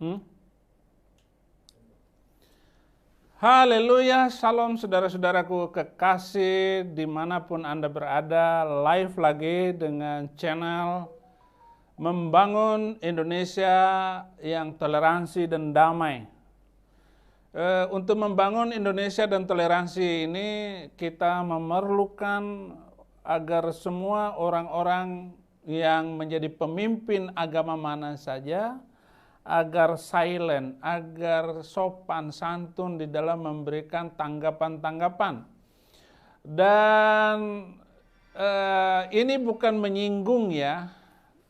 Hmm? Haleluya, salam saudara-saudaraku kekasih dimanapun Anda berada, live lagi dengan channel Membangun Indonesia yang Toleransi dan Damai. Untuk membangun Indonesia dan toleransi ini kita memerlukan agar semua orang-orang yang menjadi pemimpin agama mana saja agar silent, agar sopan santun di dalam memberikan tanggapan-tanggapan. Dan ini bukan menyinggung ya,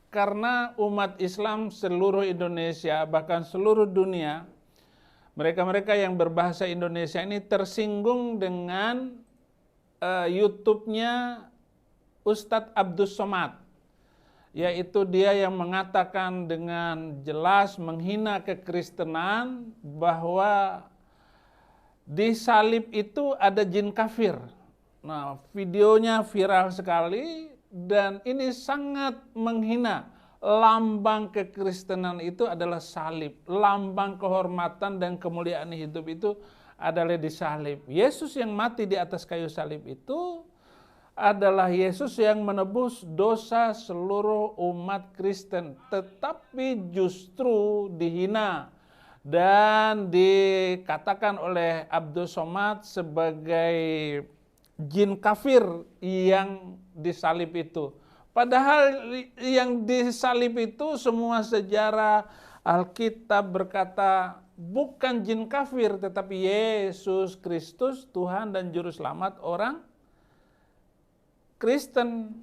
karena umat Islam seluruh Indonesia bahkan seluruh dunia, mereka-mereka yang berbahasa Indonesia ini tersinggung dengan YouTube-nya Ustadz Abdus Somad, yaitu dia yang mengatakan dengan jelas menghina kekristenan bahwa di salib itu ada jin kafir. Nah, videonya viral sekali dan ini sangat menghina. Lambang kekristenan itu adalah salib, lambang kehormatan dan kemuliaan hidup itu adalah di salib. Yesus yang mati di atas kayu salib itu adalah Yesus yang menebus dosa seluruh umat Kristen, tetapi justru dihina dan dikatakan oleh Abdus Somad sebagai jin kafir yang disalib itu. Padahal yang disalib itu semua sejarah Alkitab berkata bukan jin kafir tetapi Yesus Kristus Tuhan dan Juru Selamat orang Kristen.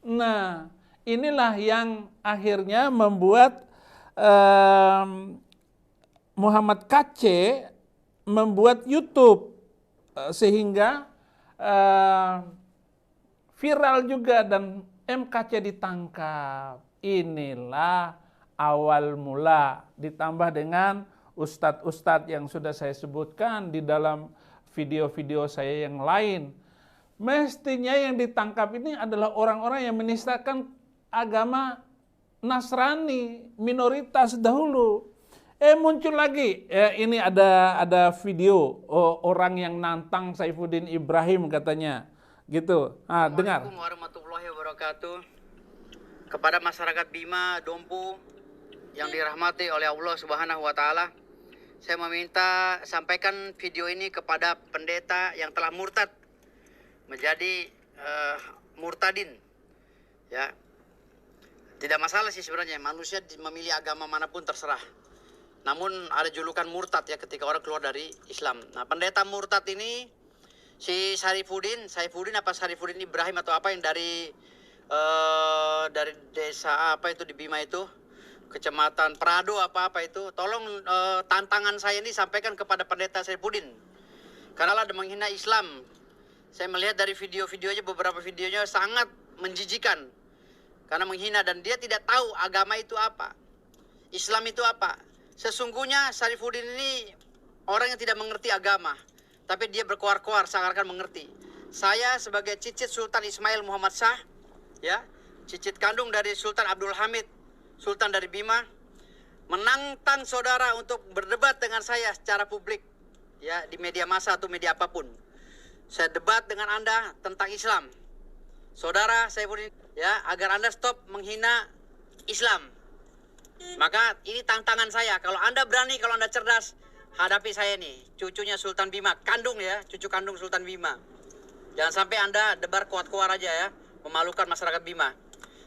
Nah, inilah yang akhirnya membuat Muhammad KC membuat YouTube sehingga viral juga dan MKC ditangkap. Inilah awal mula, ditambah dengan ustadz-ustadz yang sudah saya sebutkan di dalam video-video saya yang lain. Mestinya yang ditangkap ini adalah orang-orang yang menistakan agama Nasrani, minoritas dahulu. Muncul lagi, ini ada video orang yang nantang Saifuddin Ibrahim katanya. Gitu. Dengar. Assalamualaikum warahmatullahi wabarakatuh. Kepada masyarakat Bima, Dompu yang dirahmati oleh Allah Subhanahu wa taala, saya meminta sampaikan video ini kepada pendeta yang telah murtad menjadi murtadin. Ya. Tidak masalah sih sebenarnya, manusia memilih agama manapun terserah. Namun ada julukan murtad ya ketika orang keluar dari Islam. Nah, pendeta murtad ini si Saifuddin Ibrahim atau apa yang dari desa apa itu di Bima itu, kecamatan Prado apa itu, tolong tantangan saya ini sampaikan kepada pendeta Saifuddin karena ada menghina Islam. Saya melihat dari video-videonya, beberapa videonya sangat menjijikan karena menghina dan dia tidak tahu agama itu apa, Islam itu apa. Sesungguhnya Saifuddin ini orang yang tidak mengerti agama, tapi dia berkoar-koar seakan-akan mengerti. Saya sebagai cicit Sultan Ismail Muhammad Shah, ya, cicit kandung dari Sultan Abdul Hamid, Sultan dari Bima, menantang saudara untuk berdebat dengan saya secara publik, ya, di media massa atau media apapun. Saya debat dengan Anda tentang Islam. Saudara Saifuddin, ya, agar Anda stop menghina Islam. Maka ini tantangan saya. Kalau Anda berani, kalau Anda cerdas, hadapi saya nih, cucunya Sultan Bima, kandung ya, cucu kandung Sultan Bima. Jangan sampai Anda debar kuat-kuat aja ya, memalukan masyarakat Bima.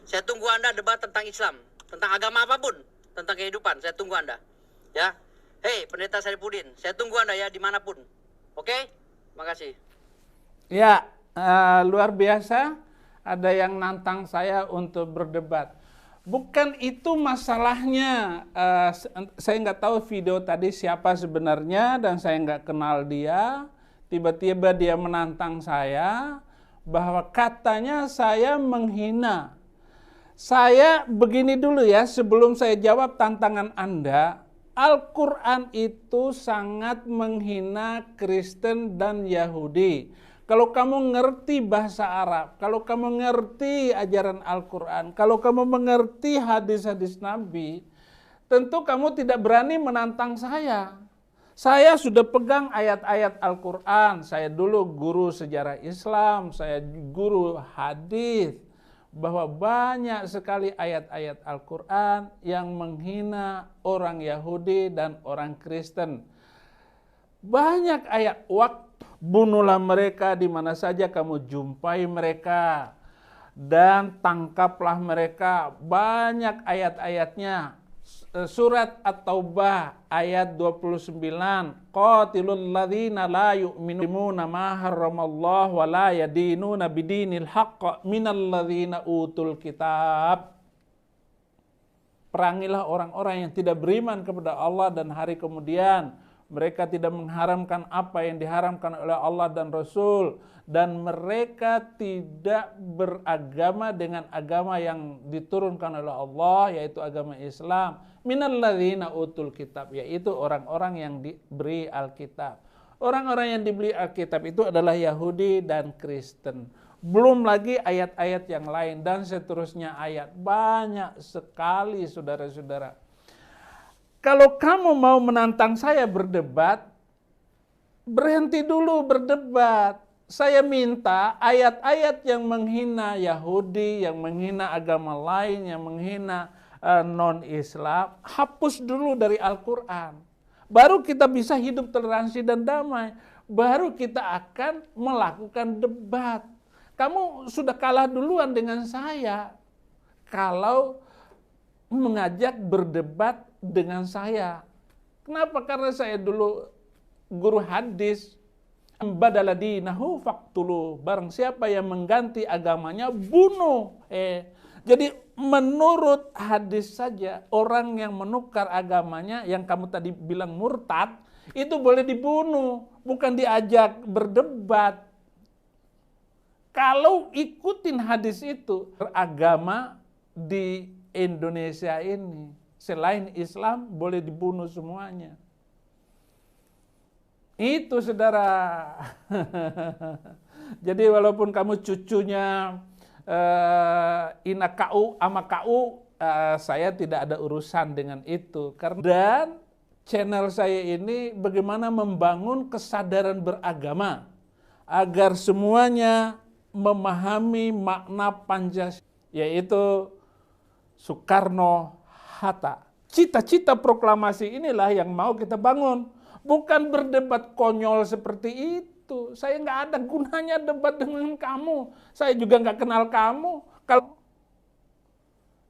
Saya tunggu Anda debat tentang Islam, tentang agama apapun, tentang kehidupan, saya tunggu Anda. Ya, hei pendeta Saifuddin, saya tunggu Anda ya dimanapun. Oke? Makasih. Ya, luar biasa ada yang nantang saya untuk berdebat. Bukan itu masalahnya. Saya nggak tahu video tadi siapa sebenarnya dan saya nggak kenal dia. Tiba-tiba dia menantang saya bahwa katanya saya menghina. Saya begini dulu ya, sebelum saya jawab tantangan Anda. Al-Quran itu sangat menghina Kristen dan Yahudi. Kalau kamu ngerti bahasa Arab, kalau kamu ngerti ajaran Al-Quran, kalau kamu mengerti hadis-hadis Nabi, tentu kamu tidak berani menantang saya. Saya sudah pegang ayat-ayat Al-Quran. Saya dulu guru sejarah Islam, saya guru hadis, bahwa banyak sekali ayat-ayat Al-Quran yang menghina orang Yahudi dan orang Kristen. Banyak ayat, bunuhlah mereka di mana saja kamu jumpai mereka, dan tangkaplah mereka. Banyak ayat-ayatnya. Surat At-Taubah ayat 29, qatilul ladzina la yu'minuna ma harramallahu wa la yadinuna bidinil haqq minal ladzina utul kitab. Perangilah orang-orang yang tidak beriman kepada Allah dan hari kemudian. Mereka tidak mengharamkan apa yang diharamkan oleh Allah dan Rasul, dan mereka tidak beragama dengan agama yang diturunkan oleh Allah, yaitu agama Islam. Minalladzina utul kitab, yaitu orang-orang yang diberi Alkitab. Orang-orang yang diberi Alkitab itu adalah Yahudi dan Kristen. Belum lagi ayat-ayat yang lain dan seterusnya ayat. Banyak sekali saudara-saudara. Kalau kamu mau menantang saya berdebat, berhenti dulu berdebat. Saya minta ayat-ayat yang menghina Yahudi, yang menghina agama lain, yang menghina non-Islam, hapus dulu dari Al-Quran. Baru kita bisa hidup toleransi dan damai. Baru kita akan melakukan debat. Kamu sudah kalah duluan dengan saya kalau mengajak berdebat dengan saya. Kenapa? Karena saya dulu guru hadis. Badala dinahu faqtulu. Barang siapa yang mengganti agamanya, bunuh. Jadi menurut hadis saja, orang yang menukar agamanya, yang kamu tadi bilang murtad, itu boleh dibunuh, bukan diajak berdebat. Kalau ikutin hadis itu, beragama di Indonesia ini, selain Islam boleh dibunuh semuanya. Itu saudara. Jadi walaupun kamu cucunya Ina KU ama KU, saya tidak ada urusan dengan itu. Dan channel saya ini bagaimana membangun kesadaran beragama agar semuanya memahami makna Pancasila, yaitu Soekarno-Hatta. Cita-cita proklamasi inilah yang mau kita bangun. Bukan berdebat konyol seperti itu. Saya nggak ada gunanya debat dengan kamu. Saya juga nggak kenal kamu. Kalau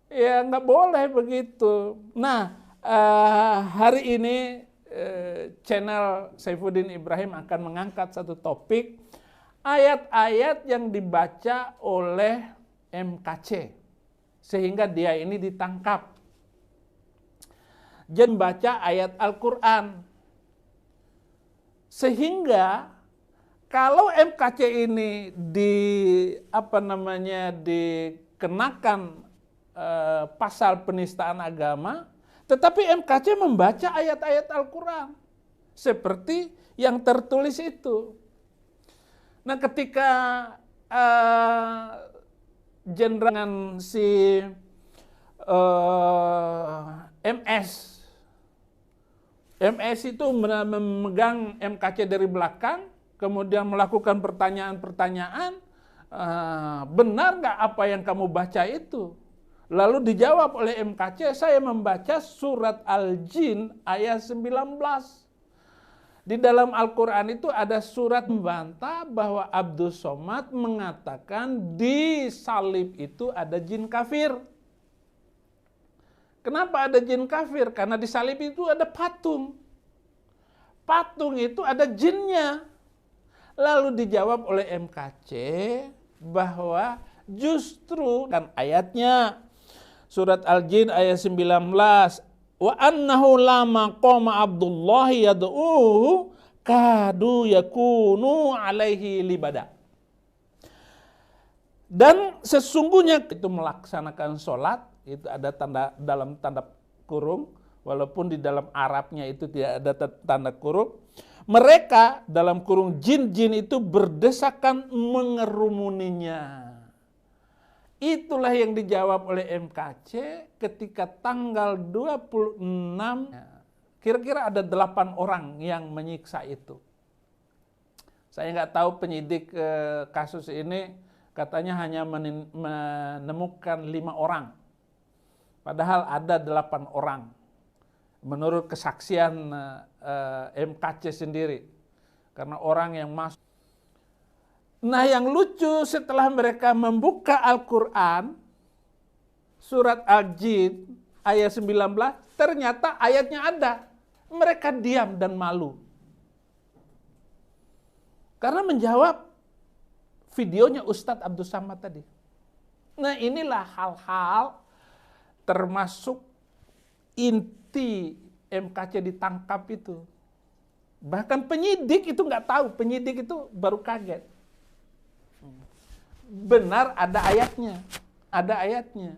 ya nggak boleh begitu. Nah, hari ini channel Saifuddin Ibrahim akan mengangkat satu topik, ayat-ayat yang dibaca oleh MKC sehingga dia ini ditangkap. Jadi membaca ayat Al-Quran. Sehingga kalau MKC ini dikenakan pasal penistaan agama, tetapi MKC membaca ayat-ayat Al-Quran seperti yang tertulis itu. Nah, ketika jenderal si MS itu memegang MKC dari belakang, kemudian melakukan pertanyaan-pertanyaan, benar nggak apa yang kamu baca itu? Lalu dijawab oleh MKC, saya membaca surat Al-Jin ayat 19. Di dalam Al-Quran itu ada surat membantah bahwa Abdus Somad mengatakan di salib itu ada jin kafir. Kenapa ada jin kafir? Karena di salib itu ada patung. Patung itu ada jinnya. Lalu dijawab oleh MKC bahwa justru kan ayatnya surat Al-Jin ayat 19, wa annahu lama qama Abdullahi yad'uhu kadu yakunu alaihi libada. Dan sesungguhnya itu melaksanakan sholat, itu ada tanda dalam tanda kurung, walaupun di dalam Arabnya itu tidak ada tanda kurung. Mereka dalam kurung jin-jin itu berdesakan mengerumuninya. Itulah yang dijawab oleh MKC ketika tanggal 26, kira-kira ada 8 orang yang menyiksa itu. Saya nggak tahu penyidik kasus ini katanya hanya menemukan 5 orang. Padahal ada 8 orang. Menurut kesaksian MKC sendiri. Karena orang yang masuk. Nah yang lucu setelah mereka membuka Al-Quran, surat Al-Jin ayat 19, ternyata ayatnya ada. Mereka diam dan malu. Karena menjawab videonya Ustadz Abdus Samad tadi. Nah inilah hal-hal termasuk inti MKC ditangkap itu. Bahkan penyidik itu nggak tahu, penyidik itu baru kaget. Benar ada ayatnya, ada ayatnya.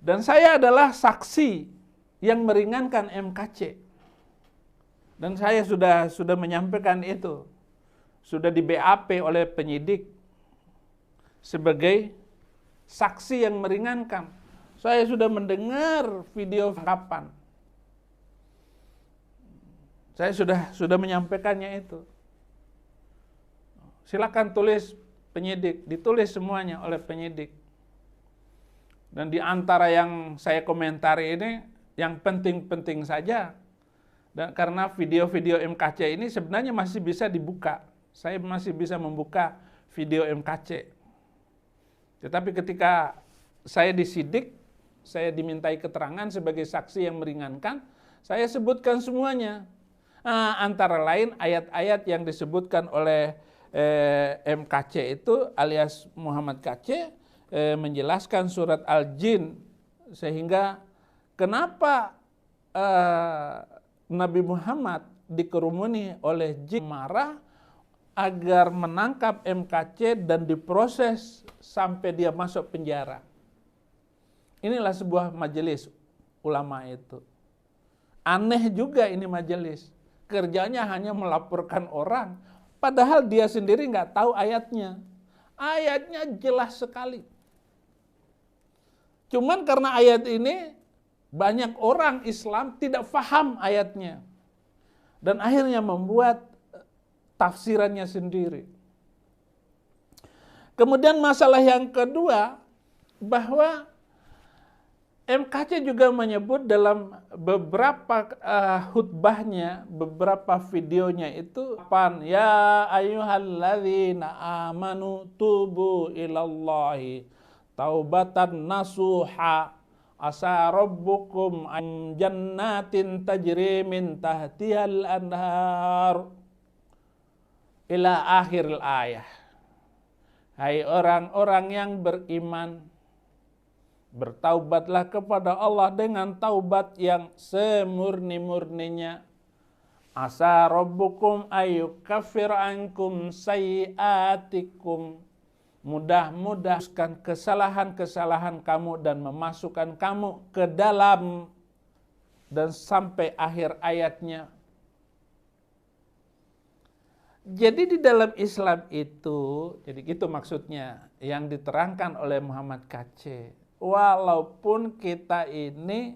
Dan saya adalah saksi yang meringankan MKC. Dan saya sudah menyampaikan itu. Sudah di BAP oleh penyidik sebagai saksi yang meringankan. Saya sudah mendengar video tangkapan. Saya sudah menyampaikannya itu. Silakan tulis penyidik, ditulis semuanya oleh penyidik. Dan di antara yang saya komentari ini, yang penting-penting saja. Dan karena video-video MKC ini sebenarnya masih bisa dibuka. Saya masih bisa membuka video MKC. Tetapi ketika saya disidik, saya dimintai keterangan sebagai saksi yang meringankan, saya sebutkan semuanya. Antara lain ayat-ayat yang disebutkan oleh MKC itu alias Muhammad KC menjelaskan surat Al-Jin, sehingga kenapa Nabi Muhammad dikerumuni oleh jin marah agar menangkap MKC dan diproses sampai dia masuk penjara. Inilah sebuah majelis ulama itu. Aneh juga ini majelis. Kerjanya hanya melaporkan orang. Padahal dia sendiri nggak tahu ayatnya. Ayatnya jelas sekali. Cuman karena ayat ini banyak orang Islam tidak paham ayatnya. Dan akhirnya membuat tafsirannya sendiri. Kemudian masalah yang kedua, bahwa MKC juga menyebut dalam beberapa khutbahnya, beberapa videonya itu, ya ayyuhalladzina amanu tubu ilallahi taubatan nasuha asa rabbukum an jannatin tajri min tahtihal anhar ila akhir ayah. Hai orang-orang yang beriman, bertaubatlah kepada Allah dengan taubat yang semurni-murninya. Asa rabbukum ayyukaffir ankum sayyiatikum. Mudah-mudahan kesalahan-kesalahan kamu dan memasukkan kamu ke dalam, dan sampai akhir ayatnya. Jadi di dalam Islam itu, jadi gitu maksudnya yang diterangkan oleh Muhammad KC. Walaupun kita ini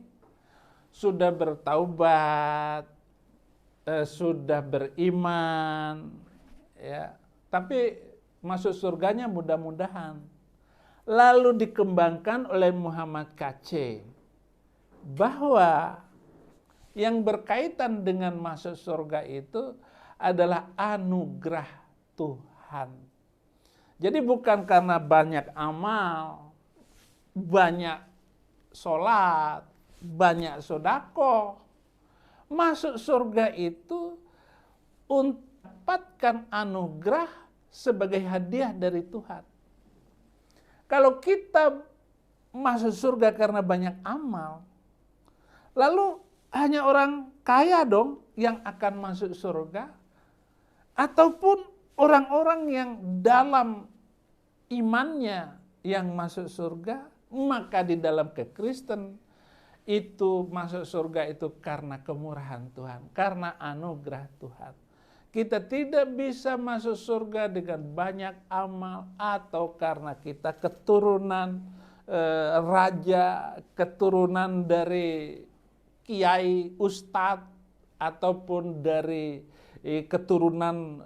sudah bertaubat, sudah beriman, ya, tapi masuk surganya mudah-mudahan. Lalu dikembangkan oleh Muhammad KC bahwa yang berkaitan dengan masuk surga itu adalah anugerah Tuhan. Jadi bukan karena banyak amal, banyak sholat, banyak sodako. Masuk surga itu untuk mendapatkan anugerah sebagai hadiah dari Tuhan. Kalau kita masuk surga karena banyak amal, lalu hanya orang kaya dong yang akan masuk surga, ataupun orang-orang yang dalam imannya yang masuk surga, maka di dalam kekristen itu masuk surga itu karena kemurahan Tuhan, karena anugerah Tuhan. Kita tidak bisa masuk surga dengan banyak amal atau karena kita keturunan raja, keturunan dari kiai, ustadz, ataupun dari keturunan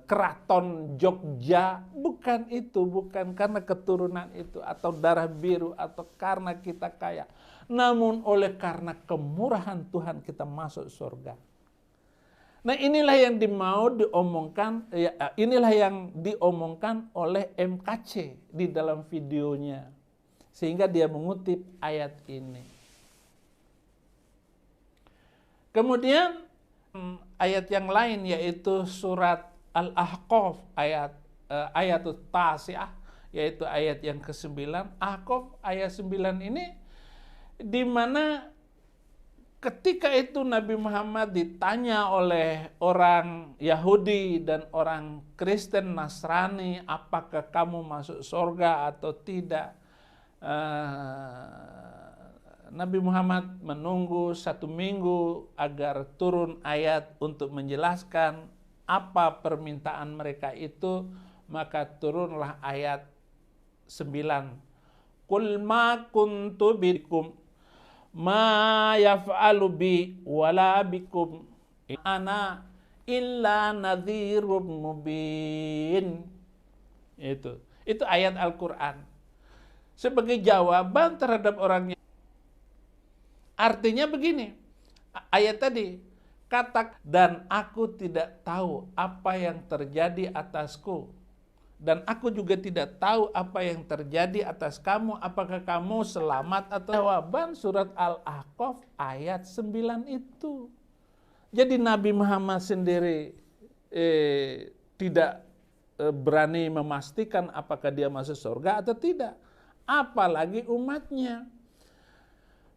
keraton Jogja. Bukan itu, bukan karena keturunan itu atau darah biru atau karena kita kaya, namun oleh karena kemurahan Tuhan kita masuk surga. Nah, inilah yang diomongkan, inilah yang diomongkan oleh MKC di dalam videonya, sehingga dia mengutip ayat ini. Kemudian ayat yang lain yaitu surat Al-Ahqaf ayat Tasi'ah, yaitu ayat yang ke-9. Ahqaf ayat 9 ini di mana ketika itu Nabi Muhammad ditanya oleh orang Yahudi dan orang Kristen Nasrani, apakah kamu masuk surga atau tidak? Nabi Muhammad menunggu 1 minggu agar turun ayat untuk menjelaskan apa permintaan mereka itu, maka turunlah ayat 9. Qul ma kuntu bikum ma yaf'alu bi wala bikum ana illa nadhirum mubin. Itu ayat Al-Qur'an sebagai jawaban terhadap orangnya. Artinya begini, ayat tadi, kata, dan aku tidak tahu apa yang terjadi atasku, dan aku juga tidak tahu apa yang terjadi atas kamu, apakah kamu selamat atau jawaban surat Al-Ahqaf ayat 9 itu. Jadi Nabi Muhammad sendiri tidak berani memastikan apakah dia masuk surga atau tidak, apalagi umatnya.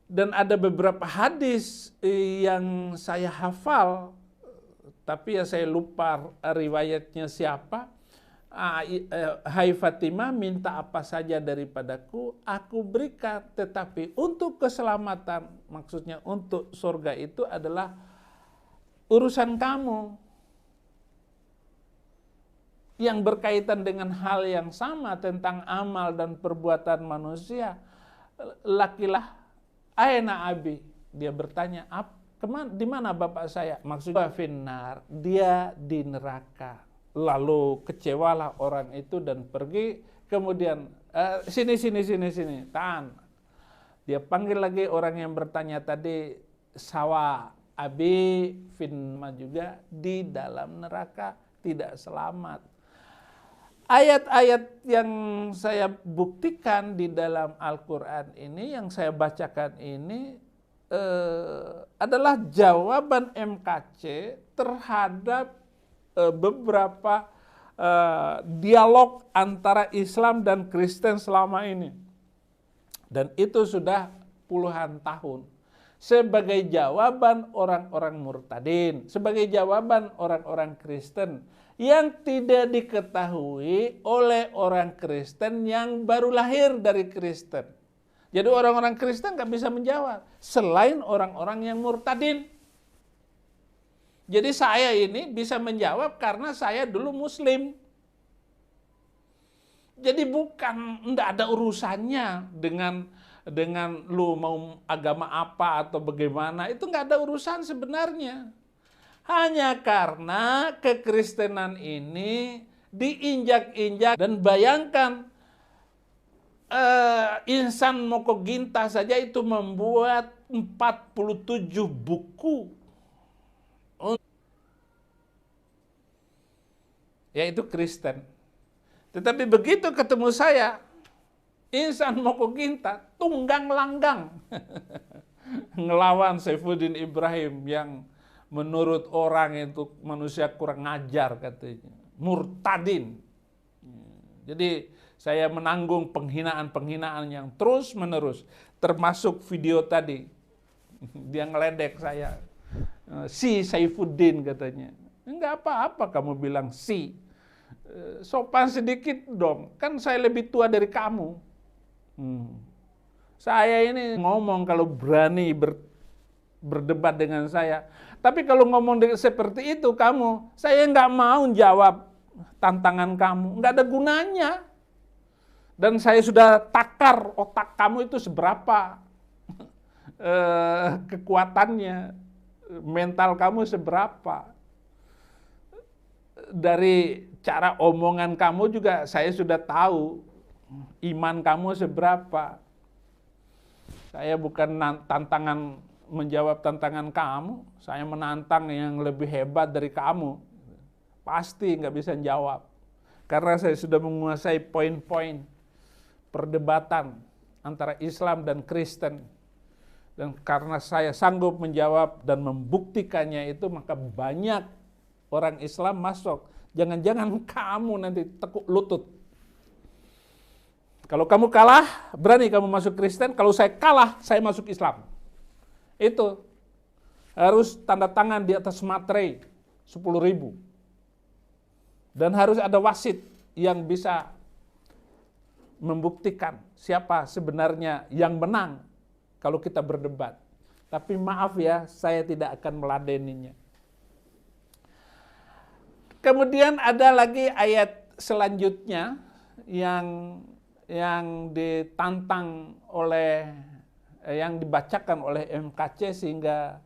Dan ada beberapa hadis yang saya hafal, tapi ya saya lupa riwayatnya siapa. Hai Fatimah, minta apa saja daripadaku, aku berikan. Tetapi untuk keselamatan, maksudnya untuk surga itu adalah urusan kamu. Yang berkaitan dengan hal yang sama tentang amal dan perbuatan manusia. Lakilah, aina abi, dia bertanya, di mana bapak saya? Maksudnya finnar, dia di neraka. Lalu kecewalah orang itu dan pergi. Kemudian sini, tahan. Dia panggil lagi orang yang bertanya tadi, sawa abi finma, juga di dalam neraka, tidak selamat. Ayat-ayat yang saya buktikan di dalam Al-Quran ini, yang saya bacakan ini adalah jawaban MKC terhadap beberapa dialog antara Islam dan Kristen selama ini. Dan itu sudah puluhan tahun. Sebagai jawaban orang-orang murtadin, sebagai jawaban orang-orang Kristen yang tidak diketahui oleh orang Kristen yang baru lahir dari Kristen. Jadi orang-orang Kristen gak bisa menjawab selain orang-orang yang murtadin. Jadi saya ini bisa menjawab karena saya dulu Muslim. Jadi bukan, enggak ada urusannya dengan lu mau agama apa atau bagaimana, itu enggak ada urusan sebenarnya. Hanya karena kekristenan ini diinjak-injak, dan bayangkan Insan Moko Ginta saja itu membuat 47 buku. Yaitu Kristen. Tetapi begitu ketemu saya, Insan Moko Ginta tunggang langgang ngelawan Saifuddin Ibrahim yang menurut orang itu manusia kurang ngajar katanya, murtadin. Jadi saya menanggung penghinaan-penghinaan yang terus menerus, termasuk video tadi dia ngeledek saya, si Saifuddin katanya. Enggak apa-apa kamu bilang si, sopan sedikit dong, kan saya lebih tua dari kamu. Saya ini ngomong kalau berani berdebat dengan saya. Tapi kalau ngomong seperti itu saya nggak mau jawab tantangan kamu, nggak ada gunanya. Dan saya sudah takar otak kamu itu seberapa kekuatannya, mental kamu seberapa. Dari cara omongan kamu juga saya sudah tahu iman kamu seberapa. Saya bukan menjawab tantangan kamu, saya menantang yang lebih hebat dari kamu. Pasti nggak bisa jawab. Karena saya sudah menguasai poin-poin perdebatan antara Islam dan Kristen. Dan karena saya sanggup menjawab dan membuktikannya itu, maka banyak orang Islam masuk. Jangan-jangan kamu nanti tekuk lutut. Kalau kamu kalah, berani kamu masuk Kristen. Kalau saya kalah, saya masuk Islam. Itu harus tanda tangan di atas materai 10.000. Dan harus ada wasit yang bisa membuktikan siapa sebenarnya yang menang kalau kita berdebat. Tapi maaf ya, saya tidak akan meladeninya. Kemudian ada lagi ayat selanjutnya yang ditantang oleh, yang dibacakan oleh MKC sehingga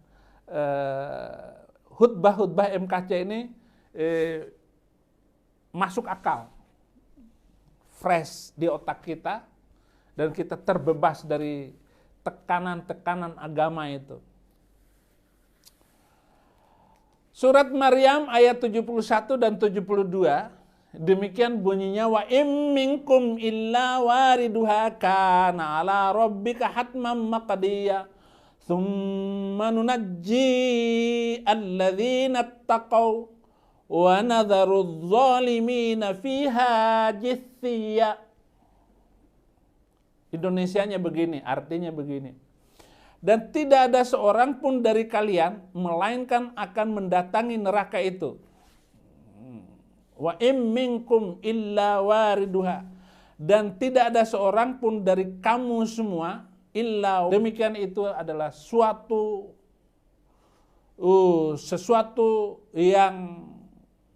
khutbah-khutbah MKC ini masuk akal, fresh di otak kita, dan kita terbebas dari tekanan-tekanan agama itu. Surat Maryam ayat 71 dan 72, demikian bunyinya, wa im minkum illa wariduha kana ala rabbika hatman maqdiya thumma nunajji alladzina taqaw wa nadharu adh-dhalimina fiha jithiya. Indonesianya begini, artinya begini. Dan tidak ada seorang pun dari kalian melainkan akan mendatangi neraka itu. Wa im minkum illa wariduha. Dan tidak ada seorang pun dari kamu semua illa, demikian itu adalah sesuatu yang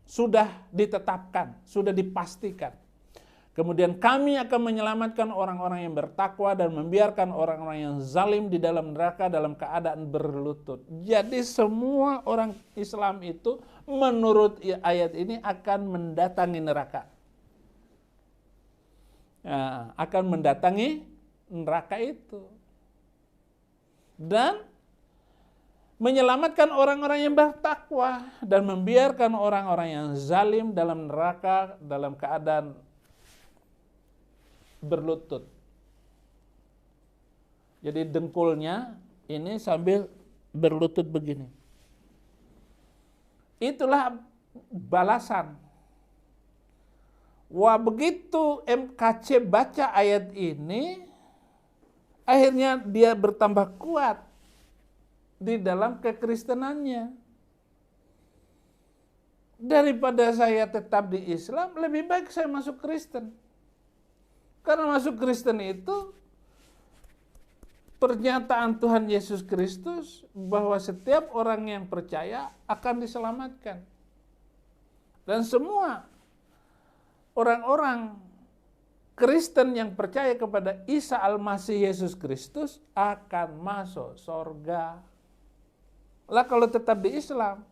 sudah ditetapkan, sudah dipastikan. Kemudian kami akan menyelamatkan orang-orang yang bertakwa dan membiarkan orang-orang yang zalim di dalam neraka dalam keadaan berlutut. Jadi semua orang Islam itu menurut ayat ini akan mendatangi neraka. Nah, akan mendatangi neraka itu. Dan menyelamatkan orang-orang yang bertakwa dan membiarkan orang-orang yang zalim dalam neraka dalam keadaan berlutut. Jadi dengkulnya ini sambil berlutut begini. Itulah balasan. Wah, begitu MKC baca ayat ini, akhirnya dia bertambah kuat di dalam kekristenannya. Daripada saya tetap di Islam, lebih baik saya masuk Kristen. Karena masuk Kristen itu pernyataan Tuhan Yesus Kristus bahwa setiap orang yang percaya akan diselamatkan. Dan semua orang-orang Kristen yang percaya kepada Isa Al-Masih Yesus Kristus akan masuk surga. Lah kalau tetap di Islam,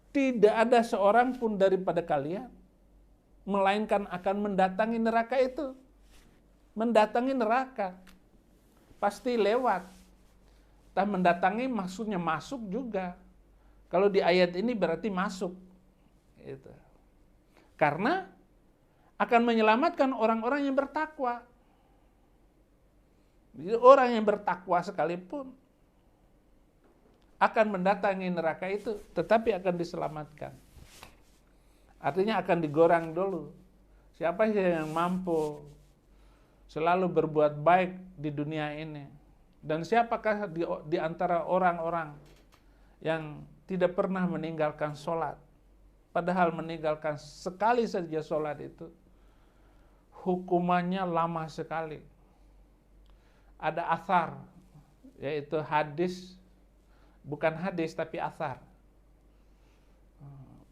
tidak ada seorang pun daripada kalian melainkan akan mendatangi neraka itu. Mendatangi neraka. Pasti lewat. Entah mendatangi maksudnya masuk juga. Kalau di ayat ini berarti masuk. Gitu. Karena akan menyelamatkan orang-orang yang bertakwa. Jadi orang yang bertakwa sekalipun akan mendatangi neraka itu, tetapi akan diselamatkan. Artinya akan digoreng dulu. Siapa sih yang mampu selalu berbuat baik di dunia ini? Dan siapakah di antara orang-orang yang tidak pernah meninggalkan sholat? Padahal meninggalkan sekali saja sholat itu, hukumannya lama sekali. Ada athar yaitu hadis, bukan hadis tapi athar,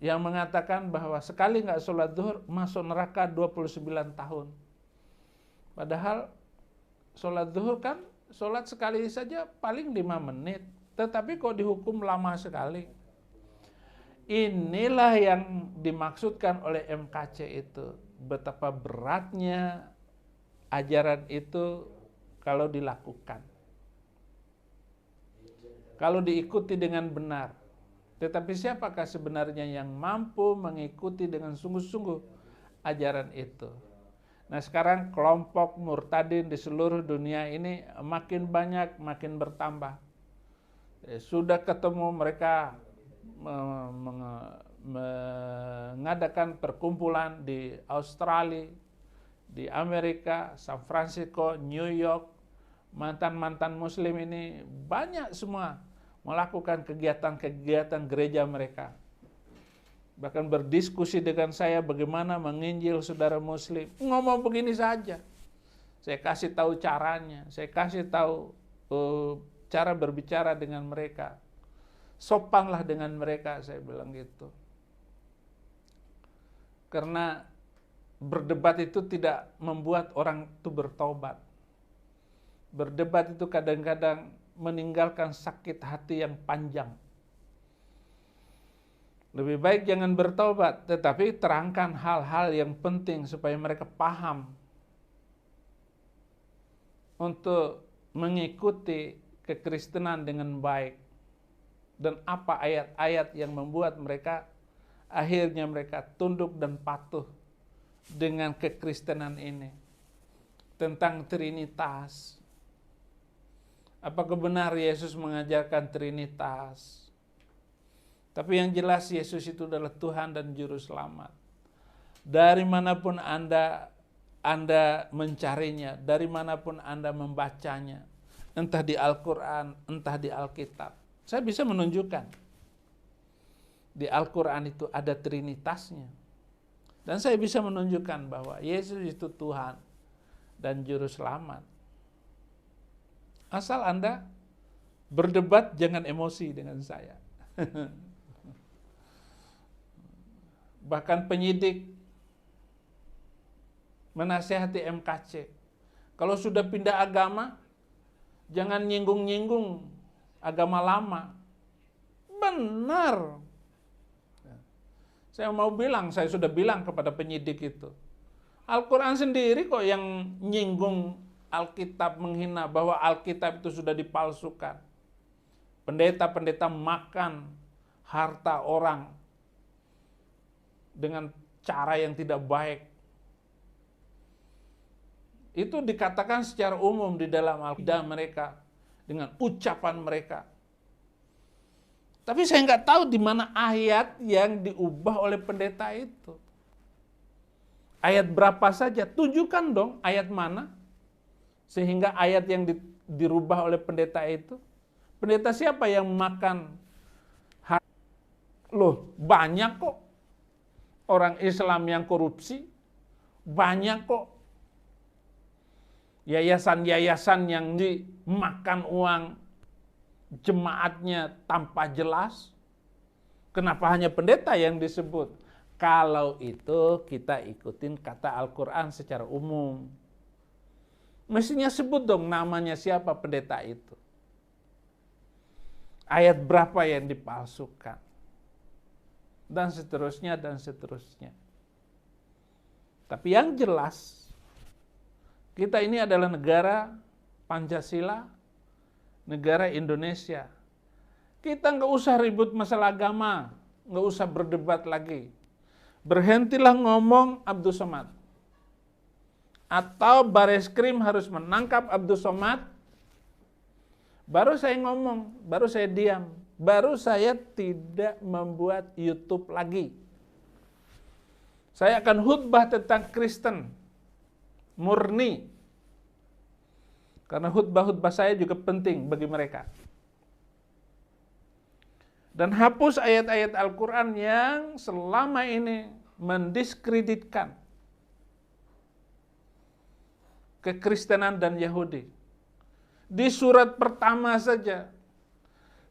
yang mengatakan bahwa sekali nggak sholat zuhur masuk neraka 29 tahun. Padahal sholat zuhur kan sholat sekali saja paling 5 menit, tetapi kok dihukum lama sekali. Inilah yang dimaksudkan oleh MKC itu, betapa beratnya ajaran itu kalau dilakukan, kalau diikuti dengan benar. Tetapi siapakah sebenarnya yang mampu mengikuti dengan sungguh-sungguh ajaran itu? Nah, sekarang kelompok murtadin di seluruh dunia ini makin banyak, makin bertambah. Sudah ketemu mereka mengadakan perkumpulan di Australia, di Amerika, San Francisco, New York. Mantan-mantan muslim ini banyak semua melakukan kegiatan-kegiatan gereja mereka. Bahkan berdiskusi dengan saya bagaimana menginjil saudara muslim. Ngomong begini saja. Saya kasih tahu caranya, saya kasih tahu cara berbicara dengan mereka. Sopanlah dengan mereka, saya bilang gitu. Karena berdebat itu tidak membuat orang itu bertobat. Berdebat itu kadang-kadang meninggalkan sakit hati yang panjang. Lebih baik jangan bertobat, tetapi terangkan hal-hal yang penting supaya mereka paham untuk mengikuti kekristenan dengan baik. Dan apa ayat-ayat yang membuat mereka akhirnya mereka tunduk dan patuh dengan kekristenan ini. Tentang Trinitas. Apakah benar Yesus mengajarkan Trinitas? Tapi yang jelas Yesus itu adalah Tuhan dan Juru Selamat. Dari manapun Anda mencarinya, dari manapun Anda membacanya, entah di Al-Quran, entah di Alkitab. Saya bisa menunjukkan. Di Al-Quran itu ada Trinitasnya. Dan saya bisa menunjukkan bahwa Yesus itu Tuhan dan Juru Selamat. Asal Anda berdebat, jangan emosi dengan saya. Bahkan penyidik menasihati MKC. Kalau sudah pindah agama, jangan nyinggung-nyinggung agama lama. Benar. Saya mau bilang, saya sudah bilang kepada penyidik itu. Al-Quran sendiri kok yang nyinggung Alkitab, menghina bahwa Alkitab itu sudah dipalsukan. Pendeta-pendeta makan harta orang dengan cara yang tidak baik. Itu dikatakan secara umum di dalam Al-Quran mereka, dengan ucapan mereka. Tapi saya nggak tahu di mana ayat yang diubah oleh pendeta itu. Ayat berapa saja, tunjukkan dong ayat mana. Sehingga ayat yang dirubah oleh pendeta itu. Pendeta siapa yang makan? Loh, banyak kok orang Islam yang korupsi. Banyak kok yayasan-yayasan yang dimakan uang jemaatnya tanpa jelas. Kenapa hanya pendeta yang disebut? Kalau itu kita ikutin kata Al-Quran secara umum. Mestinya sebut dong namanya siapa pendeta itu. Ayat berapa yang dipalsukan. Dan seterusnya, dan seterusnya. Tapi yang jelas, kita ini adalah negara Pancasila, negara Indonesia. Kita nggak usah ribut masalah agama, nggak usah berdebat lagi. Berhentilah ngomong Abdul Somad. Atau Bareskrim harus menangkap Abdul Somad. Baru saya ngomong, baru saya diam. Baru saya tidak membuat YouTube lagi. Saya akan khutbah tentang Kristen murni. Karena khutbah-khutbah saya juga penting bagi mereka. Dan hapus ayat-ayat Al-Quran yang selama ini mendiskreditkan kekristenan dan Yahudi. Di surat pertama saja,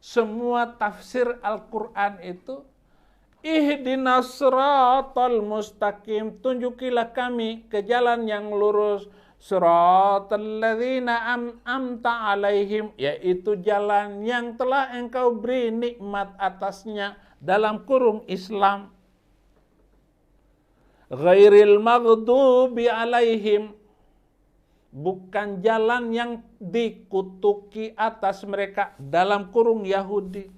semua tafsir Al-Quran itu, ihdinas siratal mustaqim, tunjukilah kami ke jalan yang lurus, siratal ladzina amta alaihim, yaitu jalan yang telah engkau beri nikmat atasnya, dalam kurung Islam. Ghairil maghdubi alaihim, bukan jalan yang dikutuki atas mereka, dalam kurung Yahudi.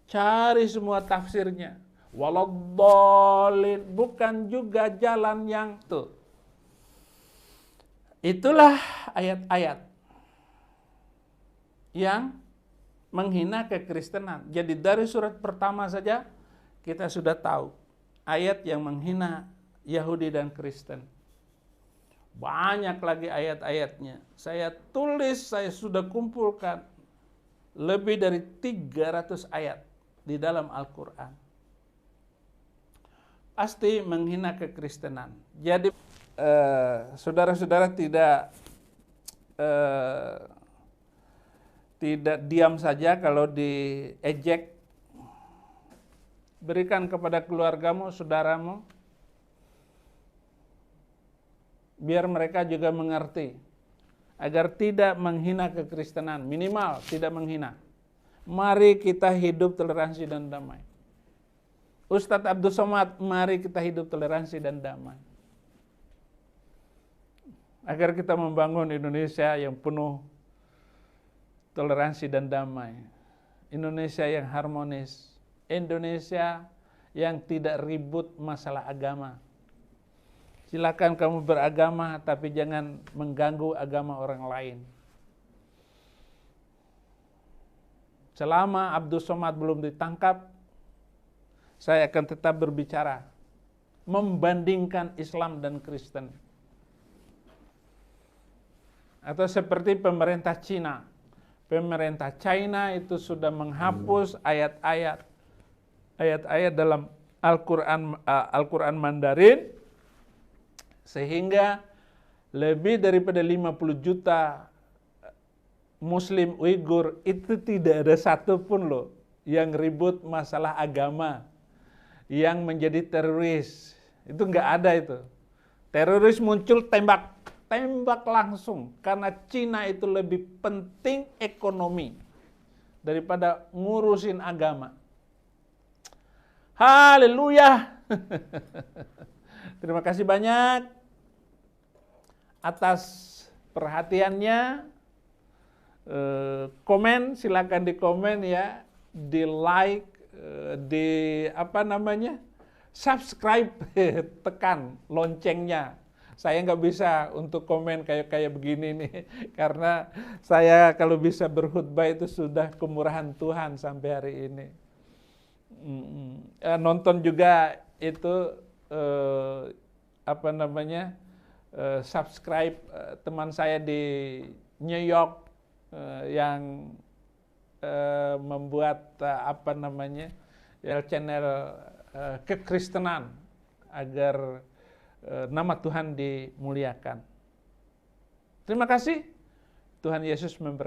Cari semua tafsirnya. Waladdallin, bukan juga jalan yang tuh. Itulah ayat-ayat yang menghina kekristenan. Jadi dari surat pertama saja kita sudah tahu ayat yang menghina Yahudi dan Kristen. Banyak lagi ayat-ayatnya. Saya tulis, saya sudah kumpulkan lebih dari 300 ayat di dalam Al-Quran. Pasti menghina kekristenan. Jadi saudara-saudara tidak diam saja kalau diejek. Berikan kepada keluargamu, saudaramu, biar mereka juga mengerti, agar tidak menghina kekristenan, minimal tidak menghina. Mari kita hidup toleransi dan damai. Ustadz Abdul Somad, mari kita hidup toleransi dan damai. Agar kita membangun Indonesia yang penuh toleransi dan damai. Indonesia yang harmonis. Indonesia yang tidak ribut masalah agama. Silakan kamu beragama, tapi jangan mengganggu agama orang lain. Selama Abdul Somad belum ditangkap, saya akan tetap berbicara, membandingkan Islam dan Kristen. Atau seperti pemerintah Cina. Pemerintah China itu sudah menghapus ayat-ayat dalam Al-Quran Mandarin, sehingga lebih daripada 50 juta Muslim Uighur itu tidak ada satupun loh yang ribut masalah agama, yang menjadi teroris. Itu nggak ada itu. Teroris muncul tembak langsung, karena Cina itu lebih penting ekonomi daripada ngurusin agama. Haleluya. Terima kasih banyak atas perhatiannya. Komen, silakan di komen ya, di like, di subscribe, tekan loncengnya. Saya nggak bisa untuk komen kayak begini nih, karena saya kalau bisa berkhutbah itu sudah kemurahan Tuhan sampai hari ini. Nonton juga itu subscribe teman saya di New York yang membuat channel kekristenan agar nama Tuhan dimuliakan. Terima kasih. Tuhan Yesus memberkati.